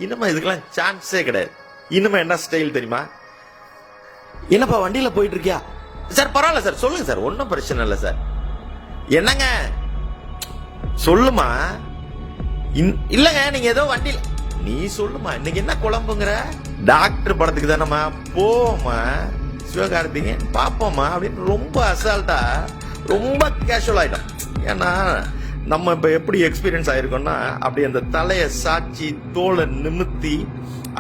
இனிமே இதுக்கெல்லாம் சான்ஸே கிடையாது. இனிமே என்ன ஸ்டைல் தெரியுமா? என்னப்பா வண்டியில போயிட்டு இருக்கியா சார்? பரவாயில்ல சார், சொல்லுங்க சார், ஒன்னும் பிரச்சனை இல்லை சார். என்னங்க சொல்லுமா? இல்லங்க நீங்க ஏதோ வண்டியில, நீ சொல்லுமா இன்னைக்கு என்ன குழம்புங்கிற? டாக்டர் படத்துக்கு தானம்மா, போமா சிவகார்த்திகேயன் பாப்போமா அப்படின்னு ரொம்ப அசால்ட்டா, ரொம்ப கேஷுவல் ஆயிட்டோம். ஏன்னா நம்ம இப்ப எப்படி எக்ஸ்பீரியன்ஸ் ஆயிருக்கோம்னா, அப்படி அந்த தலையை சாச்சி தோலை நிமித்தி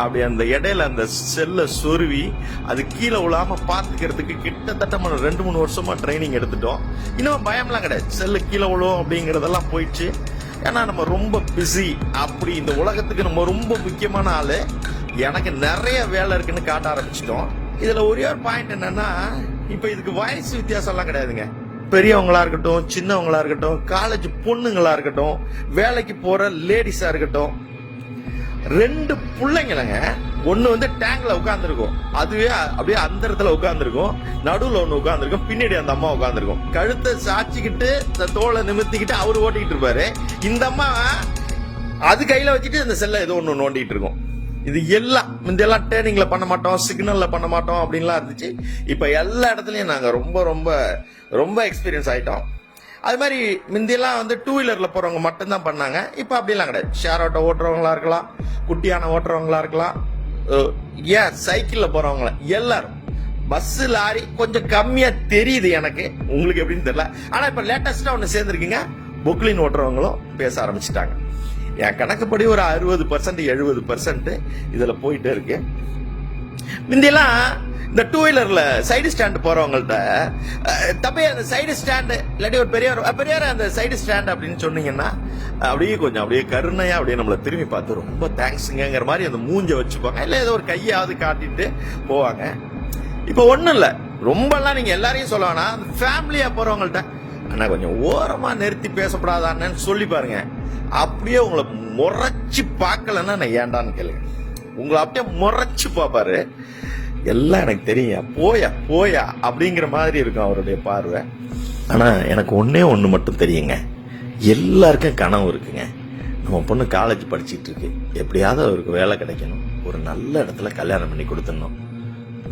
அப்படி அந்த இடையில அந்த செல்ல சொருவி அது கீழே விழாம பாத்துக்கிறதுக்கு கிட்டத்தட்ட 2-3 வருஷமா ட்ரைனிங் எடுத்துட்டோம். இன்னும் பயம்லாம் கிடையாது, செல்லு கீழே விழும் அப்படிங்கறதெல்லாம் போயிடுச்சு. ஏன்னா நம்ம ரொம்ப பிஸி, அப்படி இந்த உலகத்துக்கு நம்ம ரொம்ப முக்கியமான ஆளு, எனக்கு நிறைய வேலை இருக்குன்னு காட்ட ஆரம்பிச்சிட்டோம். இதுல ஒரே ஒரு பாயிண்ட் என்னன்னா, இப்ப இதுக்கு வயசு வித்தியாசம் எல்லாம் கிடையாதுங்க. பெரியவங்களா இருக்கட்டும், சின்னவங்களா இருக்கட்டும், காலேஜ் பொண்ணுங்களா இருக்கட்டும், வேலைக்கு போற லேடிஸா இருக்கட்டும், 2 பிள்ளைங்களங்க. ஒண்ணு வந்து டேங்க்ல உட்கார்ந்துருக்கும், அதுவே அப்படியே அந்த இடத்துல உட்கார்ந்துருக்கும், நடுவுல ஒண்ணு உட்கார்ந்துருக்கும், பின்னாடி அந்த அம்மா உட்கார்ந்துருக்கும், கழுத்தை சாச்சிக்கிட்டு தோலை நிமித்திக்கிட்டு அவரு ஓட்டிக்கிட்டு இருப்பாரு. இந்த அம்மா அது கையில வச்சுட்டு இந்த செல்ல ஏதோ ஒண்ணு நோண்டிட்டு இருக்கும். இது எல்லாம் முந்தையெல்லாம் டேர்னிங்ல பண்ண மாட்டோம், சிக்னல்ல பண்ண மாட்டோம் அப்படின்லாம் இருந்துச்சு. இப்ப எல்லா இடத்துலயும் நாங்க ரொம்ப ரொம்ப ரொம்ப எக்ஸ்பீரியன்ஸ் ஆயிட்டோம். அது மாதிரி முந்தியெல்லாம் வந்து 2 வீலர்ல போறவங்க மட்டும்தான் பண்ணாங்க. இப்ப அப்படிலாம் கிடையாது. ஷேர் ஆட்டோ ஓட்டுறவங்களா இருக்கலாம், குட்டியான ஓட்டுறவங்களா இருக்கலாம், ஏன் சைக்கிள்ல போறவங்கள, எல்லாரும். பஸ் லாரி கொஞ்சம் கம்மியா தெரியுது எனக்கு, உங்களுக்கு எப்படின்னு தெரியல. ஆனா இப்ப லேட்டஸ்டா ஒண்ணு சேர்ந்துருக்கீங்க, பொக்லின் ஓட்டுறவங்களும் பேச ஆரம்பிச்சுட்டாங்க. என் கணக்குப்படி ஒரு 60% 70% இதுல போயிட்டே இருக்கு. முந்தியெல்லாம் இந்த 2 வீலர்ல சைடு ஸ்டாண்ட் போறவங்கள்ட்ட தப்பே அந்த சைடு ஸ்டாண்டு இல்லாட்டி ஒரு பெரியார் அந்த சைடு ஸ்டாண்ட் அப்படின்னு சொன்னீங்கன்னா அப்படியே கொஞ்சம் அப்படியே கருணையா அப்படியே நம்மள திரும்பி பார்த்து ரொம்ப தேங்க்ஸுங்கிற மாதிரி அந்த மூஞ்ச வச்சுப்பாங்க, இல்ல ஏதோ ஒரு கையாவது காட்டிட்டு போவாங்க. இப்ப ஒண்ணும் இல்ல, ரொம்ப எல்லாம் நீங்க எல்லாரையும் சொல்ல வேணாம், ஃபேமிலியா போறவங்கள்ட்ட ஆனா கொஞ்சம் ஓரமா நிறுத்தி பேசப்படாதான்னு சொல்லி பாருங்க. அப்படியே உங்களை முறைச்சு பார்க்கலன்னா நான் ஏண்டான்னு கேளுங்க, உங்களை அப்படியே முறைச்சு பாப்பாரு. எல்லாம் எனக்கு தெரியும், போயா போயா அப்படிங்கிற மாதிரி இருக்கும் அவருடைய பார்வை. ஆனா எனக்கு ஒண்ணு மட்டும் தெரியுங்க, எல்லாருக்கும் கனவு இருக்குங்க. நம்ம பொண்ணு காலேஜ் படிச்சுட்டு இருக்கு, எப்படியாவது அவருக்கு வேலை கிடைக்கணும், ஒரு நல்ல இடத்துல கல்யாணம் பண்ணி கொடுத்துடணும்,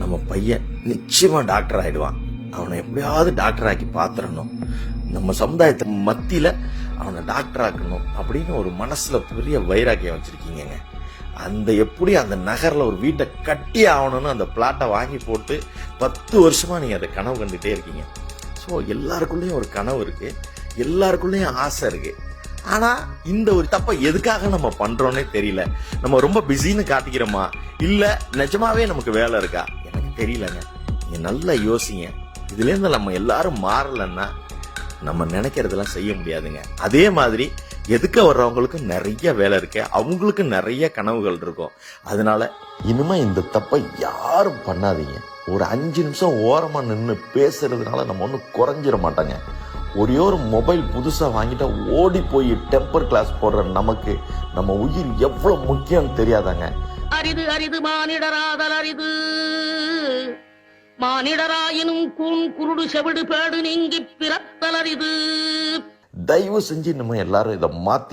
நம்ம பையன் நிச்சயமா டாக்டர் ஆயிடுவான், அவனை எப்படியாவது டாக்டர் ஆக்கி பாத்துறணும், நம்ம சமுதாயத்து மத்தியில அவனை டாக்டர் ஆக்கணும் அப்படின்னு ஒரு மனசுல பெரிய வைராக்கியம் வச்சிருக்கீங்க. அந்த எப்படி அந்த நகர்ல ஒரு வீட்டை கட்டி ஆகணும்னு அந்த பிளாட்டை வாங்கி போட்டு 10 வருஷமா நீங்க அதை கனவு கண்டுட்டே இருக்கீங்க. ஸோ எல்லாருக்குள்ளேயும் ஒரு கனவு இருக்கு, எல்லாருக்குள்ளேயும் ஆசை இருக்கு. ஆனா இந்த ஒரு தப்பை எதுக்காக நம்ம பண்றோம்னே தெரியல. நம்ம ரொம்ப பிஸின்னு காட்டிக்கிறோமா, இல்ல நிஜமாவே நமக்கு வேலை இருக்கா, எனக்கு தெரியலங்க. நீங்க நல்லா யோசிங்க. இதுல இருந்து நம்ம எல்லாரும் மாறலன்னா நம்ம நினைக்கிறதெல்லாம் செய்ய முடியாதுங்க. அதே மாதிரி எதுக்க வர்றவங்களுக்கு நிறைய வேலை இருக்கு, அவங்களுக்கு நிறைய கனவுகள் இருக்கும். அதனால இனிமே இந்த தப்பை யாரும் பண்ணாதீங்க. ஒரு 5 நிமிஷம் ஓரமா நின்று பேசுறதுனால நம்ம ஒன்றும் குறைஞ்சிட மாட்டாங்க. ஒரே ஒரு மொபைல் புதுசா வாங்கிட்டா ஓடி போய் டெம்பர் கிளாஸ் போடுற நமக்கு நம்ம உயிர் எவ்வளவு முக்கியம் தெரியாதாங்க. அரிது அரிது மானிடராதல் அரிது, மானிடராயினும் கூன் குருடு செவிடு பேடு நீங்கி பிறத்தல் அரிது. தயவு செஞ்சு நம்ம எல்லாரும் இதை மாத்திக்க